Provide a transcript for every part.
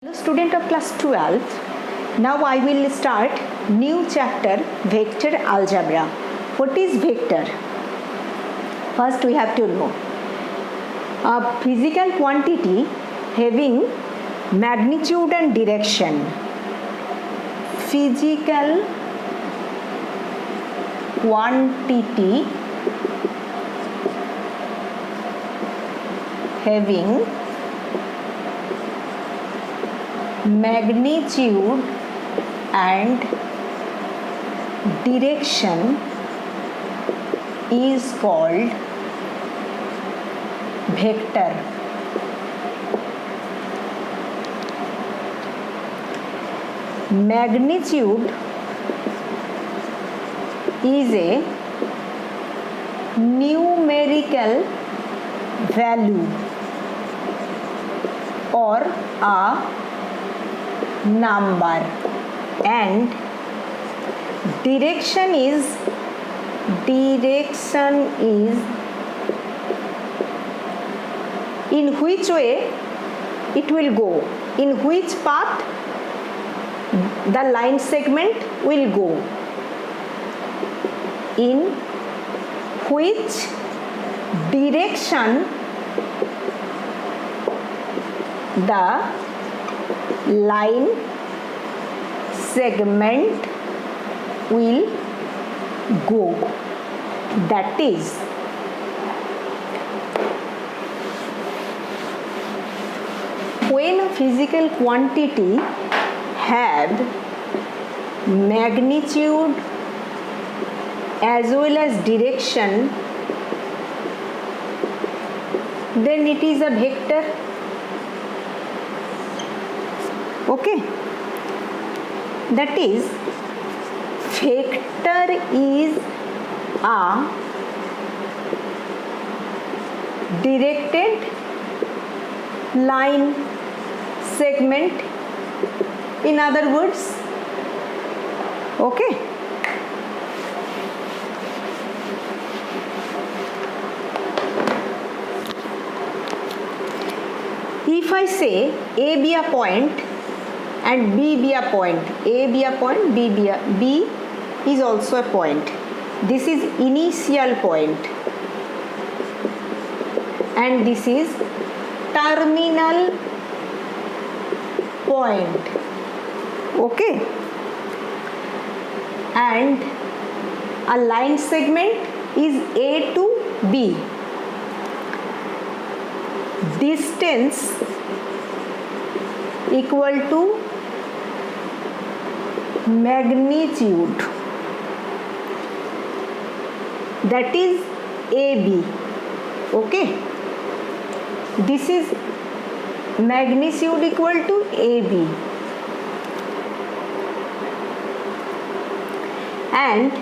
Hello student of class 12th. Now I will start new chapter vector algebra. What is vector? First we have to know a physical quantity having magnitude and direction. Physical quantity having magnitude and direction is called vector. Magnitude is a numerical value or a number, and direction is in which way it will go, in which path the line segment will go, in which direction the line segment will go. That is, when a physical quantity have magnitude as well as direction, then it is a vector. Okay, that is, vector is a directed line segment, in other words. Okay, if I say A be a point and B be a point, A be a point, B is also a point. This is initial point and this is terminal point. Okay, and a line segment is A to B. Distance equal to magnitude, that is AB. Okay, this is magnitude equal to AB, and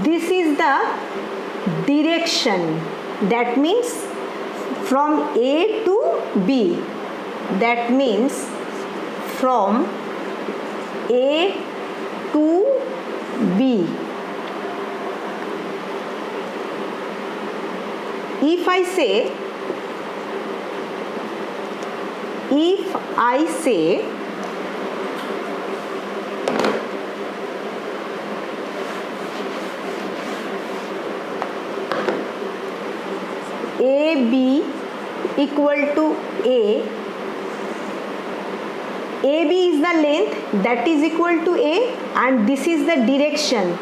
this is the direction, that means from A to B, that means from A to B. If I say AB equal to AB is the length, that is equal to A, and this is the direction,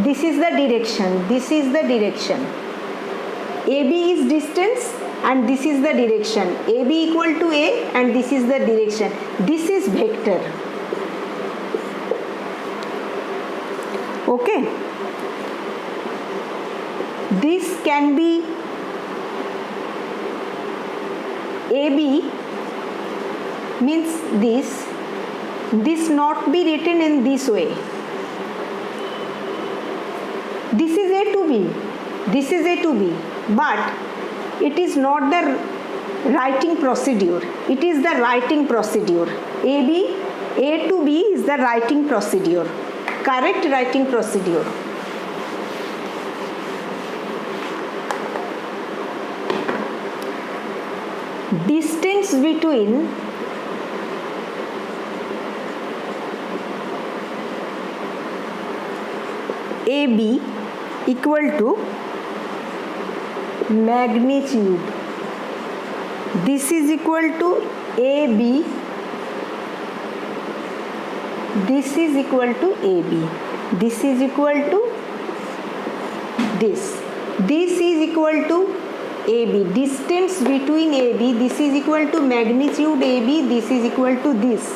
this is the direction, this is the direction. AB is distance and this is the direction. AB equal to A and this is the direction. This is vector. Okay, this can be AB means this not be written in this way. This is A to B, this is A to B, but it is not the writing procedure. It is the writing procedure. A to B is the writing procedure. Correct writing procedure. distance between AB equal to magnitude. This is equal to AB. This is equal to AB. This is equal to this. This is equal to AB. Distance between AB. This is equal to magnitude AB. This is equal to this.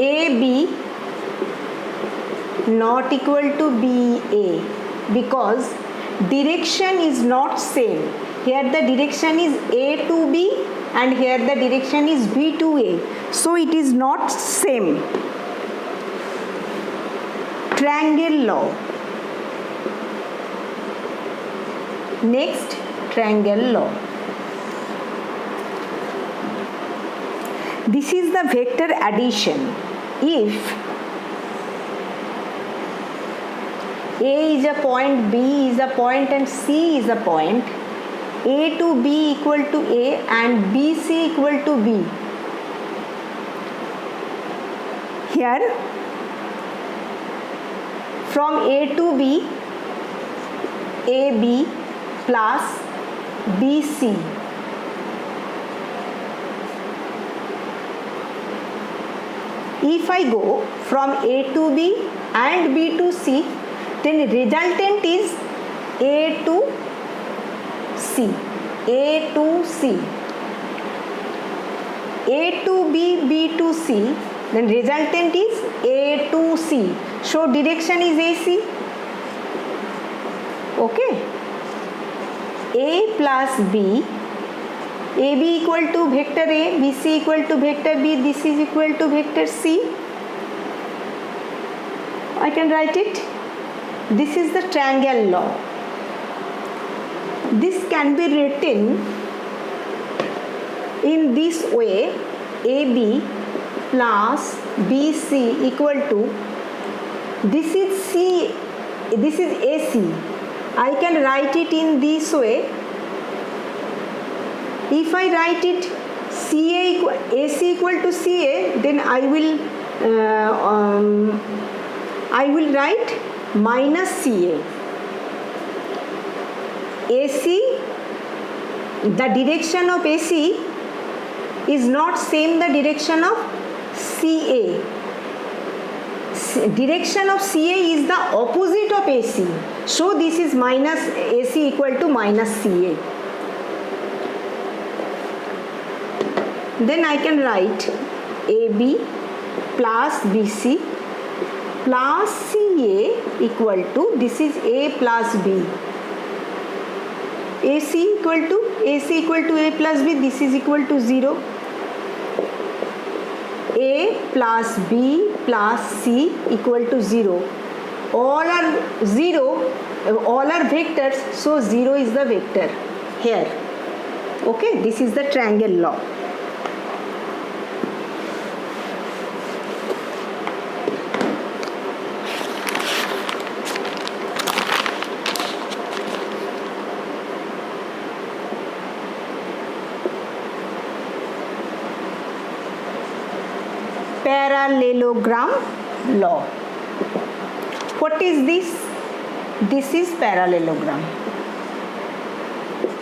AB not equal to BA because direction is not same. Here the direction is A to B and here the direction is B to A. So it is not same. Triangle law. Next, triangle law. This is the vector addition. If A is a point, B is a point and C is a point, A to B equal to A and BC equal to B. Here from A to B, AB plus BC. If I go from A to B and B to C, then resultant is A to C. A to C. A to B, B to C, then resultant is A to C. So direction is AC. Okay. A plus B, AB equal to vector A, BC equal to vector B, this is equal to vector C. I can write it. This is the triangle law. This can be written in this way: AB plus BC equal to, this is C, this is AC. I can write it in this way. If I write it AC equal to CA, then I will write minus CA. AC, the direction of AC is not same the direction of CA. Direction of CA is the opposite of AC. So this is minus AC equal to minus CA. Then I can write AB plus BC plus CA equal to, this is A plus B. AC equal to A plus B, this is equal to 0. A plus B plus C equal to 0. All are 0, all are vectors, so 0 is the vector here. Okay, this is the triangle law. Parallelogram law. What is this? This is parallelogram.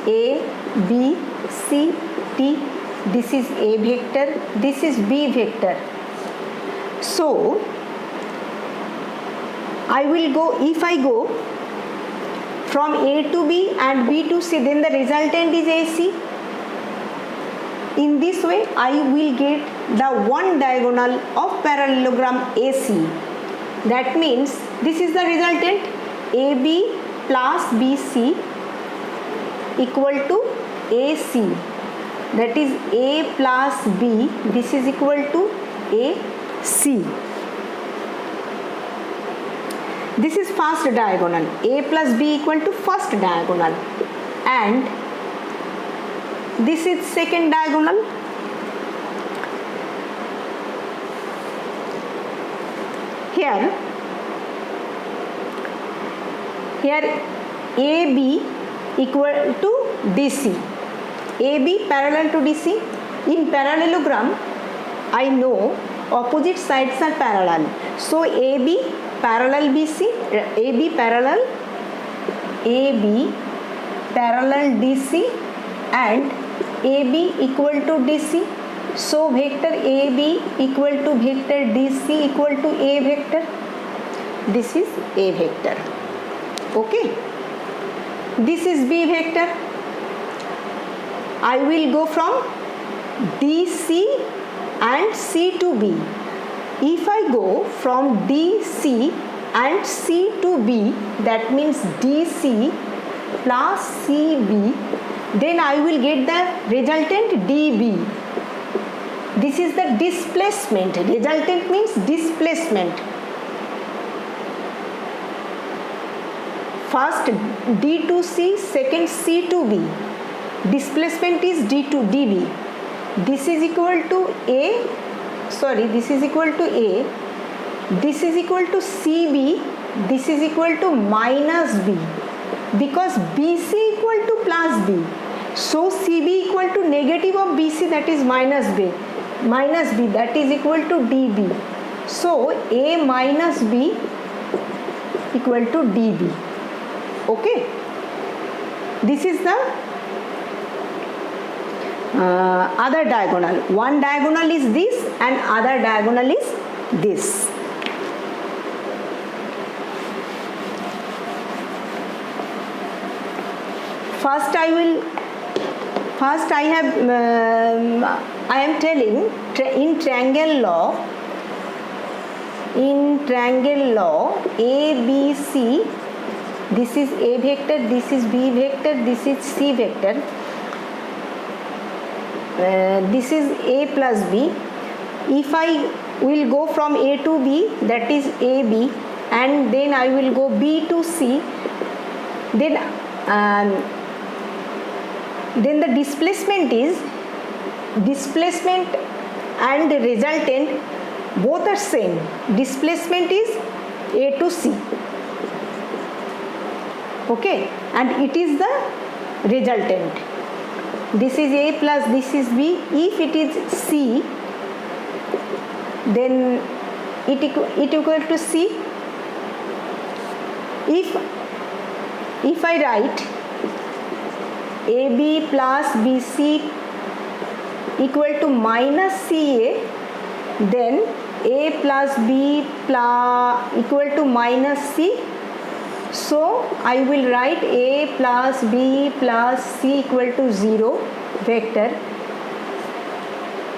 A, B, C, D. This is A vector. This is B vector. So, I will go, if I go from A to B and B to C, then the resultant is AC. In this way, I will get the one diagonal of parallelogram AC. That means this is the resultant, AB plus BC equal to AC. That is A plus B, this is equal to AC. This is first diagonal, A plus B equal to first diagonal, and this is second diagonal. Here here AB equal to DC. AB parallel to DC. In parallelogram, I know opposite sides are parallel. So AB parallel BC, AB parallel DC and AB equal to DC. So vector AB equal to vector DC equal to A vector. This is A vector. Okay. This is B vector. I will go from DC and C to B. If I go from DC and C to B, that means DC plus CB, then I will get the resultant DB. This is the displacement. Resultant means displacement. First D to C, second C to B. Displacement is D to DB. This is equal to A. This is equal to A. This is equal to CB. This is equal to minus B. Because BC equal to plus B. So CB equal to negative of BC, that is minus B. Minus B, that is equal to DB. So A minus B equal to DB. Okay. This is the other diagonal. One diagonal is this and other diagonal is this. First I am telling in triangle law A, B, C, this is A vector, this is B vector, this is C vector, this is A plus B. If I will go from A to B, that is AB, and then I will go B to C, then the displacement and the resultant both are same. Displacement is A to C. Okay, and it is the resultant. This is A plus this is B. If it is C, then it equal to C. If I write AB plus BC equal to minus CA, then A plus B plus equal to minus C. So I will write A plus B plus C equal to 0 vector.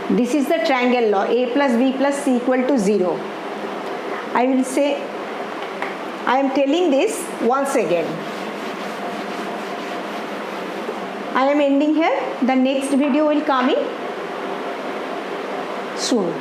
This is the triangle law, A plus B plus C equal to 0. I will say, I am telling this once again. I am ending here. The next video will come in soon.